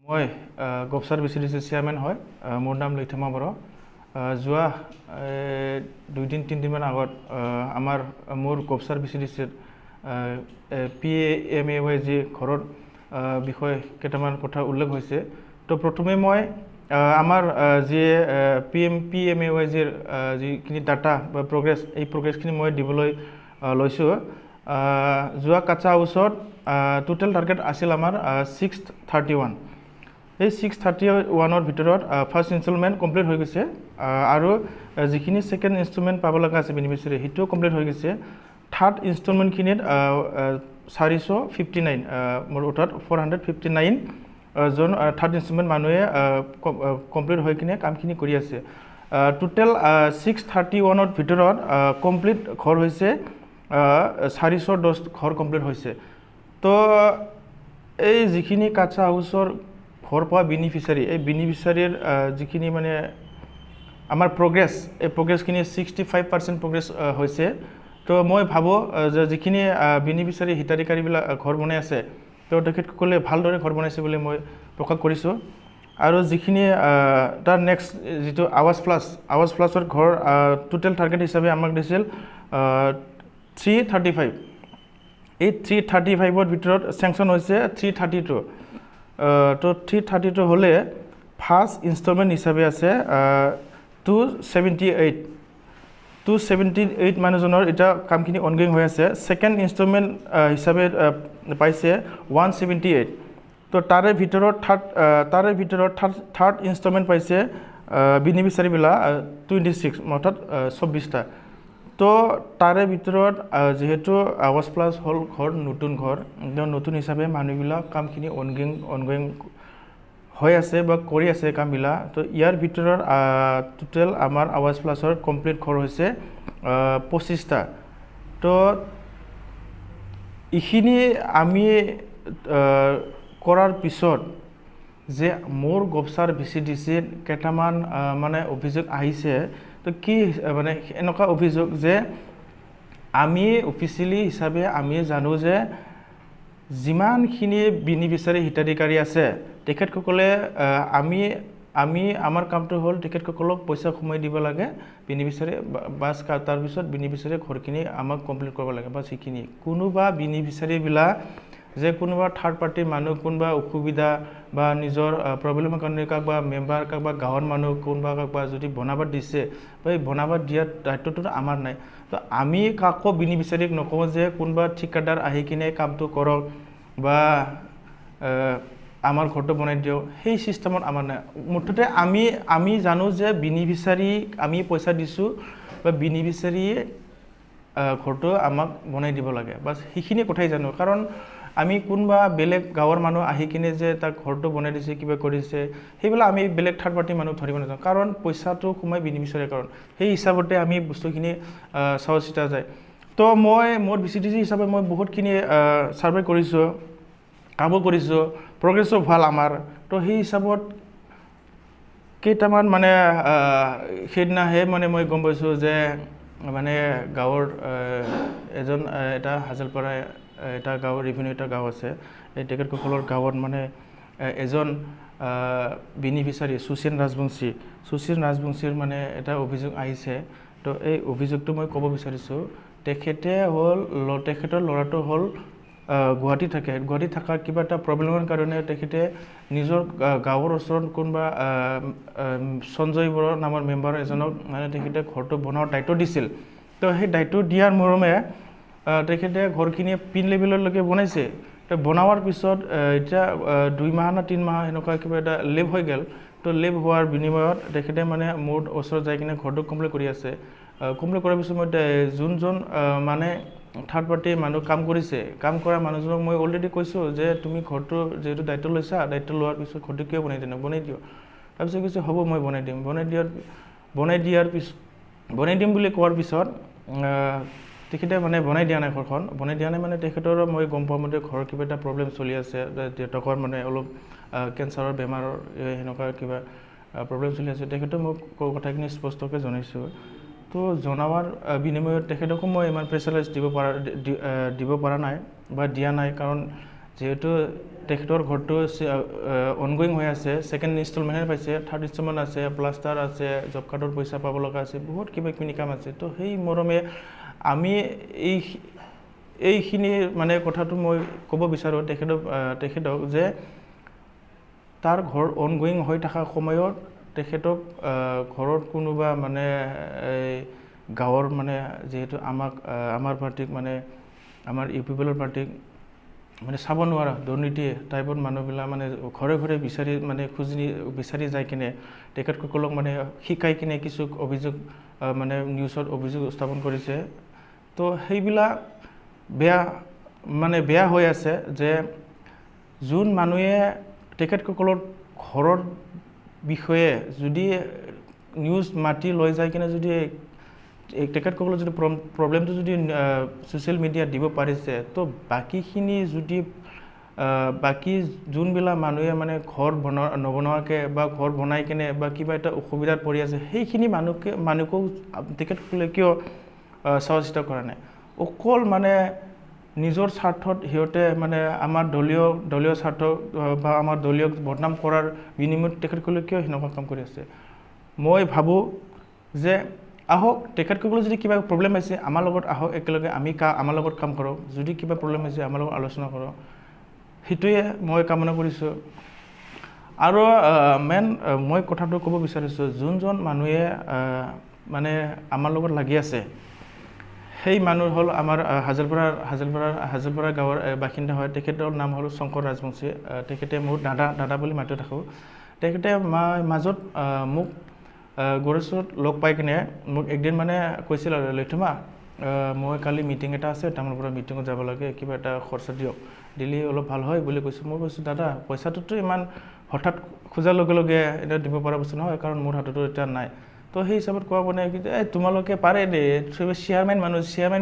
মই গবসাৰ বিচিডিসি চেয়াৰম্যান হয় মোৰ নাম লইথমা বৰ যোৱা 2 দিন 3 দিন মান আগত আমাৰ মোৰ গবসাৰ বিচিডিসিৰ এমএৱ যে ঘৰৰ বিষয় কেইটামান কথা উল্লেখ হৈছে তো প্ৰথমে মই আমাৰ যে এমএৱ যে যিখিনি ডাটা বা প্ৰগ্ৰেছ এই প্ৰগ্ৰেছখিনি মই দিবলৈ লৈছো যোৱা কাঁচা হাউচত টোটাল টাৰ্গেট আছিল আমাৰ 631 এই 631 ভিতৰত ফাৰ্স্ট ইনষ্টলমেন্ট কমপ্লিট হৈ গৈছে আৰু যিখিনি সেকেন্ড ইনষ্টলমেন্ট পাব লগা আছে বেনিফিচিয়াৰি হিটো কমপ্লিট হৈ গৈছে থাৰ্ড ইনষ্টলমেন্ট খিনিত 459 মোৰ উঠত 459 জন থাৰ্ড ইনষ্টলমেন্ট মানুহে কমপ্লিট হৈ কিনে কামখিনি কৰি আছে টোটাল 631 ভিতৰত কমপ্লিট ঘৰ হৈছে 410 ঘৰ কমপ্লিট হৈছে তো এই যিখিনি কাঁচা হাউচৰ ঘৰ পোৱা বেনিফিচিয়াৰি এই বেনিফিচিয়াৰিৰ যিখিনি মানে আমাৰ প্ৰগ্ৰেছ এই প্ৰগ্ৰেছখিনি 65% প্ৰগ্ৰেছ হৈছে তো মই ভাবো যে যিখিনি বেনিফিচিয়াৰি হিতাধিকাৰীবিলাক ঘৰ বনাই আছে তো তেখেতসকলে ভালদৰে ঘৰ বনাইছে বুলি মই প্ৰকাশ কৰিছোঁ আৰু যিখিনি তাৰ নেক্সট যিটো আৱাজ প্লাছৰ ঘৰ টোটেল টাৰ্গেট হিচাপে আমাক দিছিল 335 এই 335 ভিতৰত স্যাংচন হৈছে 332 তো 332 হলে ফাৰ্স্ট ইনষ্টলমেন্ট হিসাবে আছে 278 মানুহজনৰ এটা কামখিনি অনগোইং হৈ আছে সেকেন্ড ইনষ্টলমেন্ট হিসাবে পাইছে 178 তো তাৰে ভিতৰত থাৰ্ড ইনষ্টলমেন্ট পাইছে বেনিফিচিয়াৰি বিলা 26 অৰ্থাৎ 24টা তো তাৰে ভিতৰত যেহেতু আৱাজ প্লাস হল ঘৰ নতুন হিসাবে মানুহবিলাক কামখিনি অনগোইং হৈ আছে বা কৰি আছে কামবিলা তো ইয়াৰ ভিতৰত টোটাল আমাৰ আৱাজ প্লাসৰ কমপ্লিট ঘৰ হৈছে 25টা তো ইখিনি আমি কৰাৰ পিছত যে মোৰ গবসাৰ ভিচিডিসি কেইটামান মানে অভিযোগ আহিছে তো কি মানে এনেকুৱা অভিযোগ যে আমি অফিচিয়ালি হিসাবে আমি জানো যে যিমানখিনি বেনিফিচিয়াৰি হিতাধিকাৰী আছে তেখেতসকলে আমি আমাৰ কামটো হ'ল তেখেতসকলক পইচা কমাই দিব লাগে বেনিফিচিয়াৰি বাস তাৰ পিছত বেনিফিচিয়াৰি ঘৰখিনি আমাক কমপ্লিট কৰিব লাগে বাস সেইখিনি কোনোবা বেনিফিচিয়াৰি বিলা যে কোনোবা থাৰ্ড পাৰ্টি মানুহ কোনোবা অসুবিধা বা নিজৰ প্ৰবলেমৰ কাৰণে কাক বা মেম্বাৰ কাক বা গাঁৱৰ মানুহ কোনোবা কাক বা যদি বনাবাদ দিছে এই বনাবাদ দিয়াৰ দায়িত্বটো আমাৰ নাই তো আমি কাকো বেনিফিচিয়াৰিক নকওঁ যে কোনোবা ঠিকাদাৰ আহি কিনে কামটো কৰক বা আমাৰ ঘৰটো বনাই দিও সেই সিস্টেমত আমাৰ নাই মুঠতে আমি জানো যে বেনিফিচিয়াৰি আমি পইচা দিছো বা বেনিফিচিয়াৰি ঘৰটো আমাক বনাই দিব লাগে বাস সেইখিনি কথাই জানো কাৰণ আমি কোনবা বেলেগ গাঁৱৰ মানুহ আহি কিনে যে তাক ঘৰটো বনাই দিছে কিবা কৰিছে সেইবিলাক আমি বেলেগ থাৰ্ড পাৰ্টি মানুহ ধৰিব নাযাওঁ কাৰণ পইচাটো কমাই বেনিফিচিয়াৰি কাৰণ সেই হিচাপতে আমি বস্তুখিনি চাও চিতা যায় তো মই মোৰ ভিচিডিসি হিচাপে মই বহুতখিনি সাৰ্ভে কৰিছো কাম কৰিছো প্ৰগ্ৰেছো ভাল আমাৰ তো সেই হিচাপত কেইটামান মানে সেইদিনাহে মানে মই গম পাইছো যে মানে গাঁৱৰ এজন এটা হাজলপাৰা এটা গাঁৱৰ ৰেভিনিউ এটা গাঁও আছে এই তেখেতসকলৰ গাঁৱত মানে এজন বেনিফিচিয়াৰি সুশীল ৰাজবংশীৰ মানে এটা অভিযোগ আহিছে তো এই অভিযোগটো মই ক'ব বিচাৰিছো তেখেতৰ ল'ৰাটো হ'ল গুৱাহাটী থাকাৰ কিবা এটা প্ৰবলেমৰ কাৰণে তেখেতে নিজৰ গাঁৱৰ ওচৰত কোনবা সঞ্জয় বড় নামৰ মেম্বাৰ এজনক মানে তেখেতে ঘৰটো বনোৱাৰ দায়িত্ব দিছিল তো সেই দায়িত্ব দিয়াৰ মৰমে তেখেতে ঘৰখিনি পিন লেভেললৈকে বনাইছে তো বনাৱাৰ পিছত এতিয়া 2 মাহ না 3 মাহ এনেকুৱা কিবা এটা লেভ হৈ গেল তো লেভ হোৱাৰ বিনিময়ত তেখেতে মানে মোৰ ওচৰত যাই কিনে ঘৰটো কমপ্লিট কৰি আছে কমপ্লিট কৰাৰ পিছত মই যোনজন মানে থাৰ্ড পাৰ্টি মানুহ কাম কৰিছে কাম কৰা মানুহজনক মই অলৰেডি কৈছো যে তুমি ঘৰটো যেটো দায়িত্ব লৈছা দায়িত্ব লোৱাৰ পিছত ঘৰটো কিয় বনাই দিও তাৰপিছত কৈছে হ'ব মই বনাই দিম বুলি কোৱাৰ পিছত তেখেতে মানে বনাই দিয়া নাই ঘৰখন বনাই দিয়া নাই মানে তেখেতৰ মই গম পাম মতে ঘৰৰ কিবা এটা প্ৰবলেম চলি আছে দেউতাকৰ মানে অলপ কেন্সাৰৰ বেমাৰৰ হেনকা কিবা প্ৰবলেম চলি আছে তেখেতে মোক কথাখিনি স্পষ্টকৈ জনাইছো তো জনাৱাৰ বিনিময়ত তেখেতকো মই ইমান প্ৰেছাৰাইজ দিব পৰা নাই বা দিয়া নাই কাৰণ যেহেতু তেখেতৰ ঘৰটো অনগোয়িং হৈ আছে সেকেন্ড ইনষ্টলমেন্ট পাইছে থাৰ্ড ইনষ্টলমেন্ট আছে প্লাষ্টাৰ আছে জব কাৰ্ডৰ পইচা পাব লগা আছে বহুত কিবা কিবি কাম আছে তো সেই মৰমে আমি এইখিনি মানে কথাটো মই ক'ব বিচাৰোঁ তেখেতক যে তাৰ ঘৰ অনগোয়িং হৈ থকা সময়ত তেখেতক ঘৰত কোনোবা মানে গাঁৱৰ মানে যেহেতু আমাৰ পাৰ্টিক মানে আমাৰ ইউ পিপলৰ পাৰ্টিক মানে চাব নোৱাৰা দুৰ্নীতি টাইপৰ মানুহবিলাক মানে ঘৰে ঘৰে বিচাৰি যায় কিনে তেখেতসকলক মানে শিকাই কিনে কিছু অভিযোগ মানে নিউজত অভিযোগ স্থাপন কৰিছে তো সেইবিলাক বেয়া হৈ আছে যে যোন মানুহে তেখেতসকলৰ ঘৰৰ বিষয়ে যদি নিউজ মাতি লৈ যায় কিনে যদি তেখেতসকলৰ যদি প্ৰব্লেমটো যদি ছ'চিয়েল মিডিয়াত দিব পাৰিছে তো বাকীখিনি যদি বাকী যোনবিলাক মানুহে মানে ঘৰ নবনোৱাকৈ বা ঘৰ বনাই কিনে বা কিবা এটা অসুবিধাত পৰি আছে সেইখিনি মানুহকো তেখেতসকলে কিয় চোৱা চিতা কৰা নাই অকল মানে নিজৰ স্বাৰ্থত সিহঁতে মানে আমাৰ দলীয় স্বাৰ্থ বা আমাৰ দলীয় বদনাম কৰাৰ বিনিময়ত তেখেতসকলে কিয় সেনেকুৱা কাম কৰি আছে মই ভাবোঁ যে আহক তেখেতসকলৰ যদি কিবা প্ৰব্লেম আছে আমাৰ লগত আহক একেলগে আমাৰ লগত কাম কৰক যদি কিবা প্ৰব্লেম আছে আমাৰ লগত আলোচনা কৰক সেইটোৱে মই কামনা কৰিছোঁ আৰু মই কথাটো ক'ব বিচাৰিছোঁ যোনজন মানুহে মানে আমাৰ লগত লাগি আছে সেই মানুহ হ'ল আমাৰ হাজলপাৰা গাঁৱৰ বাসিন্দা হয় তেখেতৰ নাম হ'ল শংকৰ ৰাজবংশী তেখেতে মোৰ দাদা বুলি মাতি থাকোঁ তেখেতে মাজত মোক গড়েশ্বৰত লগ পাই কিনে মোক একদিন মানে কৈছিল আৰু লক্ষ্মা মই কালি মিটিং এটা আছে তামোলৰ পৰা মিটিঙত যাব লাগে কিবা এটা খৰচা দিলে অলপ ভাল হয় বুলি কৈছোঁ মই কৈছোঁ দাদা পইচাটোতো ইমান হঠাৎ খোজাৰ লগে লগে এটা দিব পৰা বস্তু নহয় কাৰণ মোৰ হাততো এতিয়া নাই তো সেই হিচাপত কোৱা মানে কি তোমালোকে পাৰে দেই চেয়াৰমেন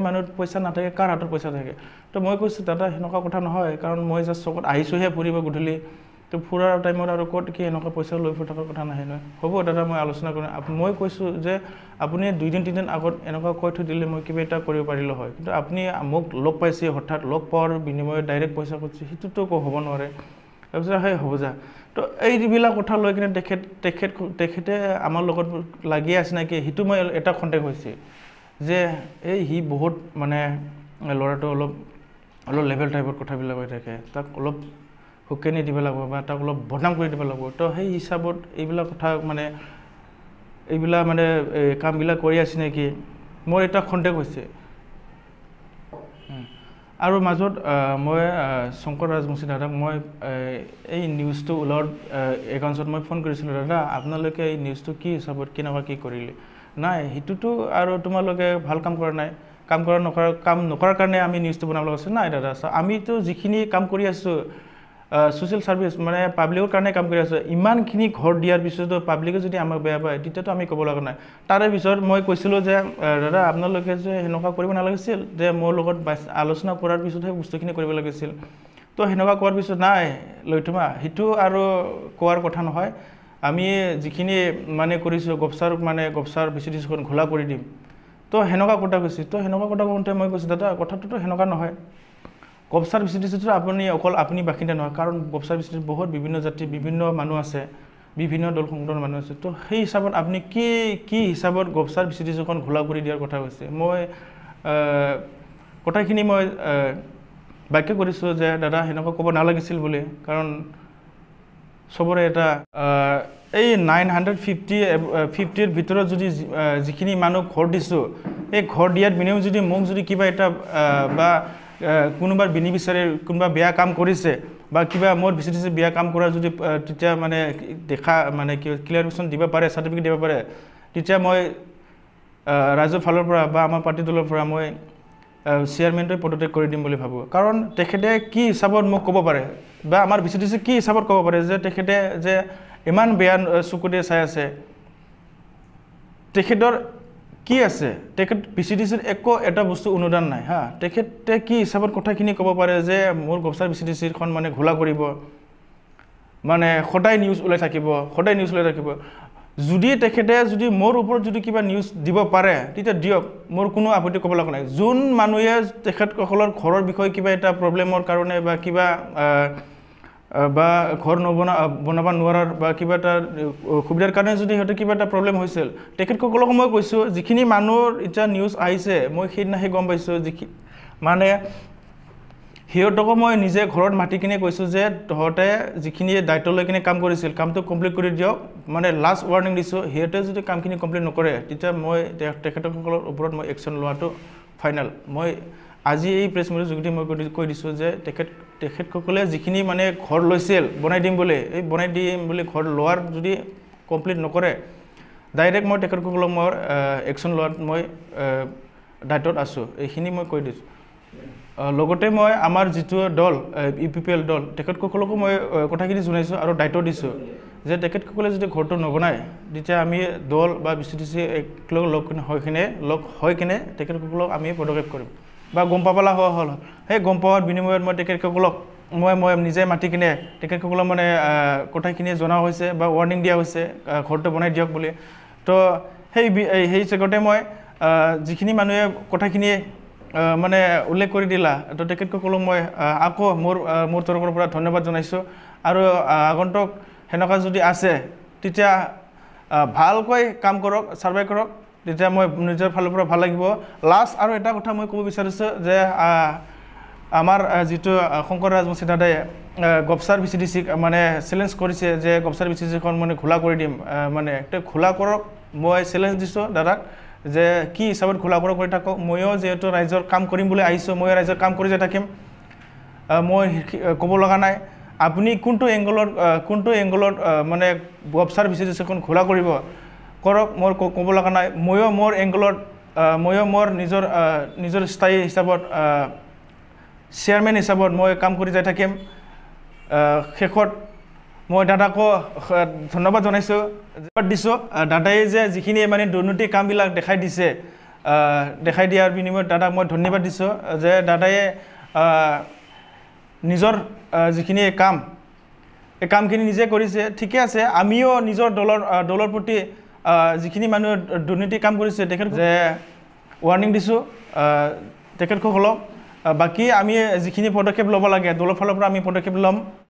মানুহ পইচা নাথাকে কাৰ হাতত পইচা থাকে তো মই কৈছোঁ দাদা সেনেকুৱা কথা নহয় কাৰণ মই জাষ্ট চকত আহিছোঁহে ফুৰিব গধূলি তো ফুৰাৰ টাইমত আৰু ক'ত কি এনেকুৱা পইচা লৈ ফুৰি থকাৰ কথা নাহে নহয় হ'ব দাদা মই আলোচনা কৰিম মই কৈছোঁ যে আপুনি 2-3 দিন আগত এনেকুৱা কৈ থৈ দিলে মই কিবা এটা কৰিব পাৰিলোঁ হয় কিন্তু আপুনি মোক লগ পাইছে হঠাৎ লগ পোৱাৰ বিনিময়ত ডাইৰেক্ট পইচা কৰিছে সেইটোতো হ'ব নোৱাৰে তাৰপিছত সেই হ'ব যা তো এইবিলাক কথা লৈ কিনে তেখেতে আমাৰ লগত লাগি আছে নেকি সেইটো মই এটা কণ্টেক্ট হৈছে যে সি বহুত মানে ল'ৰাটো অলপ লেভেল টাইপৰ কথাবিলাক হৈ থাকে তাক অলপ হুকেনি দিব লাগিব বা তাক অলপ বদনাম কৰি দিব লাগিব তো সেই হিচাপত এইবিলাক কথা মানে কামবিলাক কৰি আছে নেকি মোৰ এটা কণ্টেক্ট হৈছে আৰু মাজত মই শংকৰ ৰাজবংশী দাদাক মই এই নিউজটো ওলোৱাৰ একাউণ্টত মই ফোন কৰিছিলোঁ দাদা আপোনালোকে এই নিউজটো কি হিচাপত কেনেকুৱা কি কৰিলে নাই সেইটোতো আৰু তোমালোকে ভাল কাম কৰা নাই কাম নকৰাৰ কাৰণে আমি নিউজটো বনাব লগা আছে নাই দাদা আমিতো যিখিনি কাম কৰি আছোঁ ছ'চিয়েল ছাৰ্ভিচ মানে পাব্লিকৰ কাৰণে কাম কৰি আছোঁ ইমানখিনি ঘৰ দিয়াৰ পিছতো পাব্লিকে যদি আমাক বেয়া পায় তেতিয়াতো আমি ক'ব লগা নাই তাৰে পিছত মই কৈছিলোঁ যে দাদা আপোনালোকে যে সেনেকুৱা কৰিব নালাগিছিল যে মোৰ লগত আলোচনা কৰাৰ পিছতহে বস্তুখিনি কৰিব লাগিছিল তো সেনেকুৱা কোৱাৰ পিছত নাই লক্ষ্মা সেইটো আৰু কোৱাৰ কথা নহয় আমি যিখিনি মানে কৰিছোঁ গপচাৰ ভিচিডিখন ঘোলা কৰি দিম তো সেনেকুৱা কথা কৈছে তো সেনেকুৱা কথা কওঁতে মই কৈছোঁ দাদা কথাটোতো সেনেকুৱা নহয় গপচাৰ ভিচিডিটো অকল আপুনি বাসিন্দা নহয় কাৰণ গপচাৰ ভিচিডিত বহুত বিভিন্ন জাতি বিভিন্ন মানুহ আছে বিভিন্ন দল সংগঠনৰ মানুহ আছে তো সেই হিচাপত আপুনি কি হিচাপত গপচাৰ ভিচিডিখন ঘোলা কৰি দিয়াৰ কথা কৈছে মই কথাখিনি মই বাক্য কৰিছোঁ যে দাদা সেনেকুৱা ক'ব নালাগিছিল বুলি কাৰণ চবৰে এটা এই 950ৰ ভিতৰত যদি যিখিনি মানুহ ঘৰ দিছোঁ এই ঘৰ দিয়াত বিনিময়ত যদি মোক যদি কিবা এটা বা কোনোবাৰ বিনিবিচাৰে কোনোবা বেয়া কাম কৰিছে বা কিবা মোৰ ভিচিডিছে বেয়া কাম কৰা যদি তেতিয়া মানে দেখা মানে কি ক্লিয়াৰিফিকেশ্যন দিব পাৰে চাৰ্টিফিকেট দিব পাৰে তেতিয়া মই ৰাজ্যৰ ফালৰ পৰা বা আমাৰ পাৰ্টি দলৰ পৰা মই চেয়াৰমেনটোৱে পদত্যাগ কৰি দিম বুলি ভাবোঁ কাৰণ তেখেতে কি হিচাপত মোক ক'ব পাৰে বা আমাৰ ভিচিডিছে কি হিচাপত ক'ব পাৰে যে তেখেতে যে ইমান বেয়া চকুতে চাই আছে তেখেতৰ কি আছে তেখেত ভিচিডিচিৰ একো এটা বস্তু অনুদান নাই হা তেখেতে কি হিচাপত কথাখিনি ক'ব পাৰে যে মোৰ গপচাৰ ভিচিডিচিখন মানে ঘোলা কৰিব মানে সদায় নিউজ ওলাই থাকিব যদি তেখেতে যদি মোৰ ওপৰত যদি কিবা নিউজ দিব পাৰে তেতিয়া দিয়ক মোৰ কোনো আপত্তি ক'ব লগা নাই যোন মানুহে তেখেতসকলৰ ঘৰৰ বিষয়ে কিবা এটা প্ৰব্লেমৰ কাৰণে বা কিবা বা ঘৰ বনাব নোৱাৰাৰ বা কিবা এটা সুবিধাৰ কাৰণে যদি সিহঁতে কিবা এটা প্ৰব্লেম হৈছিল তেখেতসকলক মই কৈছোঁ যিখিনি মানুহৰ এতিয়া নিউজ আহিছে মই সেইদিনাহে গম পাইছোঁ মানে সিহঁতকো মই নিজে ঘৰত মাতি কিনে কৈছোঁ যে তহঁতে যিখিনি দায়িত্ব লৈ কিনে কাম কৰিছিল কামটো কমপ্লিট কৰি দিয়ক মানে লাষ্ট ৱাৰ্ণিং দিছোঁ সিহঁতে যদি কামখিনি কমপ্লিট নকৰে তেতিয়া মই তেখেতসকলৰ ওপৰত মই একশ্যন লোৱাটো ফাইনেল মই আজি এই প্ৰেছ মিটৰ যোগেদি মই কৈ দিছোঁ যে তেখেতসকলে যিখিনি মানে ঘৰ লৈছিল বনাই দিম বুলি ঘৰ লোৱাৰ যদি কমপ্লিট নকৰে ডাইৰেক্ট মই তেখেতসকলক মই একশ্যন লোৱাত মই দায়িত্বত আছোঁ এইখিনি মই কৈ দিছোঁ লগতে মই আমাৰ যিটো দল UPPL দল তেখেতসকলকো মই কথাখিনি জনাইছোঁ আৰু দায়িত্ব দিছোঁ যে তেখেতসকলে যদি ঘৰটো নবনায় তেতিয়া আমি দল বা BCTC লগ হৈ কিনে তেখেতসকলক আমি পদক্ষেপ কৰিম বা গম পাবলা হ'ল সেই গম পোৱাৰ বিনিময়ত মই তেখেতসকলক মই নিজে মাতি কিনে তেখেতসকলক মানে কথাখিনি জনা হৈছে বা ৱাৰ্ণিং দিয়া হৈছে ঘৰটো বনাই দিয়ক বুলি তো সেই জেগাতে মই যিখিনি মানুহে কথাখিনি মানে উল্লেখ কৰি দিলা তো তেখেতসকলক মই আকৌ মোৰ তৰফৰ পৰা ধন্যবাদ জনাইছোঁ আৰু আগন্তুক সেনেকুৱা যদি আছে তেতিয়া ভালকৈ কাম কৰক ছাৰ্ভে কৰক তেতিয়া মই নিজৰ ফালৰ পৰা ভাল লাগিব লাষ্ট আৰু এটা কথা মই ক'ব বিচাৰিছোঁ যে আমাৰ যিটো শংকৰ ৰাজবংশী দাদাই গবচাৰ BCTCক মানে চেলেঞ্জ কৰিছে যে গবচাৰ BCTCখন মানে খোলা কৰি দিম মানে খোলা কৰক মই চেলেঞ্জ দিছোঁ দাদাক যে কি হিচাপত খোলা কৰি থাকক ময়ো যিহেতু ৰাইজৰ কাম কৰিম বুলি আহিছোঁ মই ৰাইজৰ কাম কৰি যাই থাকিম মই ক'ব লগা নাই আপুনি কোনটো এংগলত মানে গবচাৰ BCTCখন খোলা কৰক মোৰ ক'ব লগা নাই ময়ো মোৰ এংগলত ময়ো মোৰ নিজৰ স্থায়ী হিচাপত চেয়াৰমেন হিচাপত মই কাম কৰি যাই থাকিম শেষত মই দাদাকো ধন্যবাদ জনাইছোঁ দিছোঁ দাদাই যে যিখিনি মানে দুৰ্নীতি কামবিলাক দেখাই দিয়াৰ বিনিময়ত দাদাক মই ধন্যবাদ দিছোঁ যে দাদাই নিজৰ যিখিনি কাম এই কামখিনি নিজে কৰিছে ঠিকে আছে আমিও নিজৰ দলৰ প্ৰতি যিখিনি মানুহে দুৰ্নীতি কাম কৰিছে তেখেত যে ৱাৰ্ণিং দিছোঁ তেখেতসকলক বাকী আমি যিখিনি পদক্ষেপ ল'ব লাগে দলৰ ফালৰ পৰা আমি পদক্ষেপ ল'ম